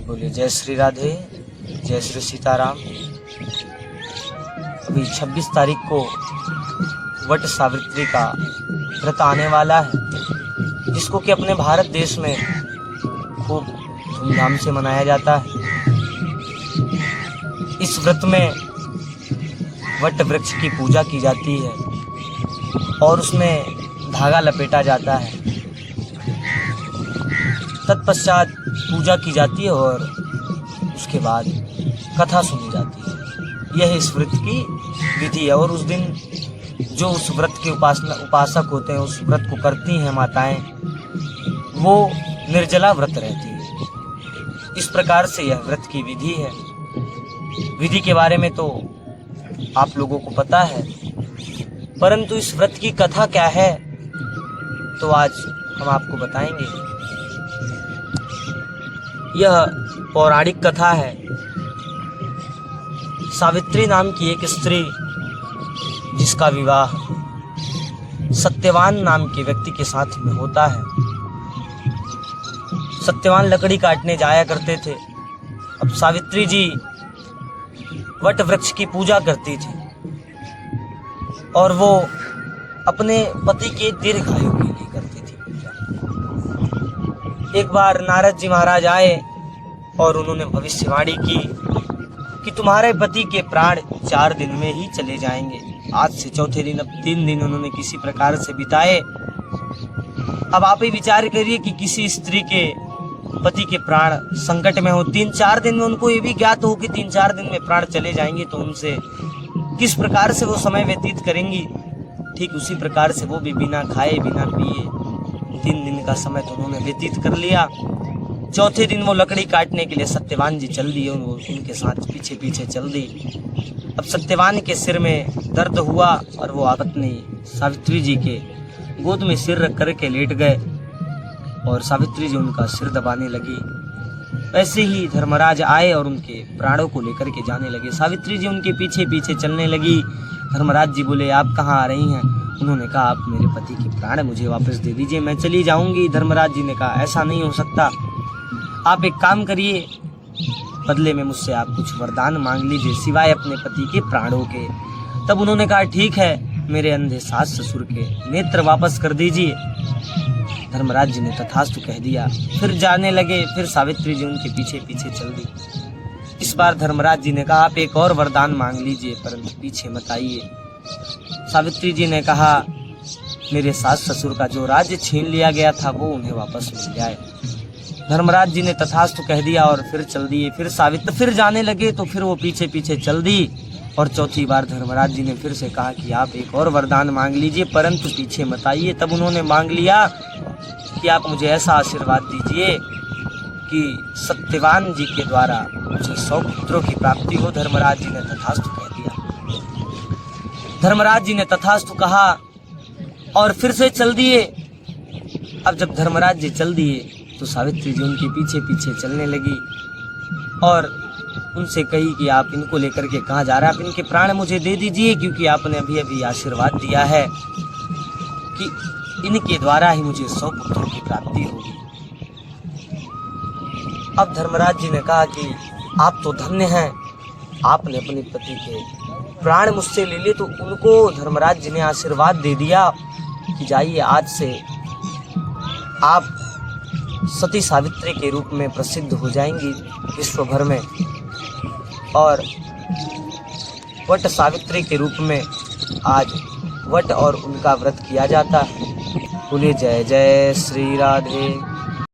बोलिए जय श्री राधे, जय श्री सीताराम। अभी 26 तारीख को वट सावित्री का व्रत आने वाला है, जिसको कि अपने भारत देश में खूब धूमधाम से मनाया जाता है। इस व्रत में वट वृक्ष की पूजा की जाती है और उसमें धागा लपेटा जाता है। तत्पश्चात पूजा की जाती है और उसके बाद कथा सुनी जाती है। यह इस व्रत की विधि है। और उस दिन जो उस व्रत के उपासक होते हैं, उस व्रत को करती हैं माताएं, वो निर्जला व्रत रहती है। इस प्रकार से यह व्रत की विधि है। विधि के बारे में तो आप लोगों को पता है, परंतु इस व्रत की कथा क्या है तो आज हम आपको बताएंगे। यह पौराणिक कथा है। सावित्री नाम की एक स्त्री, जिसका विवाह सत्यवान नाम के व्यक्ति के साथ में होता है। सत्यवान लकड़ी काटने जाया करते थे। अब सावित्री जी वट वृक्ष की पूजा करती थी और वो अपने पति के दीर्घायु के लिए करती थी पूजा। एक बार नारद जी महाराज आए और उन्होंने भविष्यवाणी की कि तुम्हारे पति के प्राण 4 दिन में ही चले जाएंगे। आज से चौथे दिन, अब 3 दिन उन्होंने किसी प्रकार से बिताए। अब आप ही विचार करिए कि किसी स्त्री के पति के प्राण संकट में हो, 3-4 दिन में उनको ये भी ज्ञात हो कि 3-4 दिन में प्राण चले जाएंगे, तो उनसे किस प्रकार से वो समय व्यतीत करेंगी। ठीक उसी प्रकार से वो भी बिना खाए बिना पिए 3 दिन का समय तो उन्होंने व्यतीत कर लिया। चौथे दिन वो लकड़ी काटने के लिए सत्यवान जी चल दिए, वो उनके साथ पीछे पीछे चल दी। अब सत्यवान के सिर में दर्द हुआ और वो पत्नी सावित्री जी के गोद में सिर रख करके लेट गए और सावित्री जी उनका सिर दबाने लगी। वैसे ही धर्मराज आए और उनके प्राणों को लेकर के जाने लगे। सावित्री जी उनके पीछे पीछे चलने लगी। धर्मराज जी बोले आप कहाँ आ रही हैं? उन्होंने कहा आप मेरे पति के प्राण मुझे वापस दे दीजिए, मैं चली जाऊंगी। धर्मराज जी ने कहा ऐसा नहीं हो सकता, आप एक काम करिए, बदले में मुझसे आप कुछ वरदान मांग लीजिए सिवाय अपने पति के प्राणों के। तब उन्होंने कहा ठीक है, मेरे अंधे सास ससुर के नेत्र वापस कर दीजिए। धर्मराज जी ने तथास्तु कह दिया। फिर जाने लगे। फिर सावित्री जी उनके पीछे पीछे चल दी। इस बार धर्मराज जी ने कहा आप एक और वरदान मांग लीजिए, परंतु पीछे मत आइए। सावित्री जी ने कहा मेरे सास ससुर का जो राज्य छीन लिया गया था वो उन्हें वापस मिल जाए। धर्मराज जी ने तथास्तु कह दिया और फिर चल दिए। फिर सावित्री फिर जाने लगे तो फिर वो पीछे पीछे चल दी। और चौथी बार धर्मराज जी ने फिर से कहा कि आप एक और वरदान मांग लीजिए, परंतु पीछे मत आइए। तब उन्होंने मांग लिया कि आप मुझे ऐसा आशीर्वाद दीजिए कि सत्यवान जी के द्वारा मुझे 100 पुत्रों की प्राप्ति हो। धर्मराज जी ने तथास्तु कह दिया। धर्मराज जी ने तथास्तु कहा और फिर से चल दिए। अब जब धर्मराज जी चल दिए तो सावित्री जी उनके पीछे पीछे चलने लगी और उनसे कही कि आप इनको लेकर के कहाँ जा रहे हैं? आप इनके प्राण मुझे दे दीजिए, क्योंकि आपने अभी अभी आशीर्वाद दिया है कि इनके द्वारा ही मुझे 100 पुत्रों की प्राप्ति होगी। अब धर्मराज जी ने कहा कि आप तो धन्य हैं, आपने अपने पति के प्राण मुझसे ले लिए। तो उनको धर्मराज जी ने आशीर्वाद दे दिया कि जाइए, आज से आप सती सावित्री के रूप में प्रसिद्ध हो जाएंगी विश्व भर में, और वट सावित्री के रूप में आज वट और उनका व्रत किया जाता है। बोलिए जय जय श्री राधे।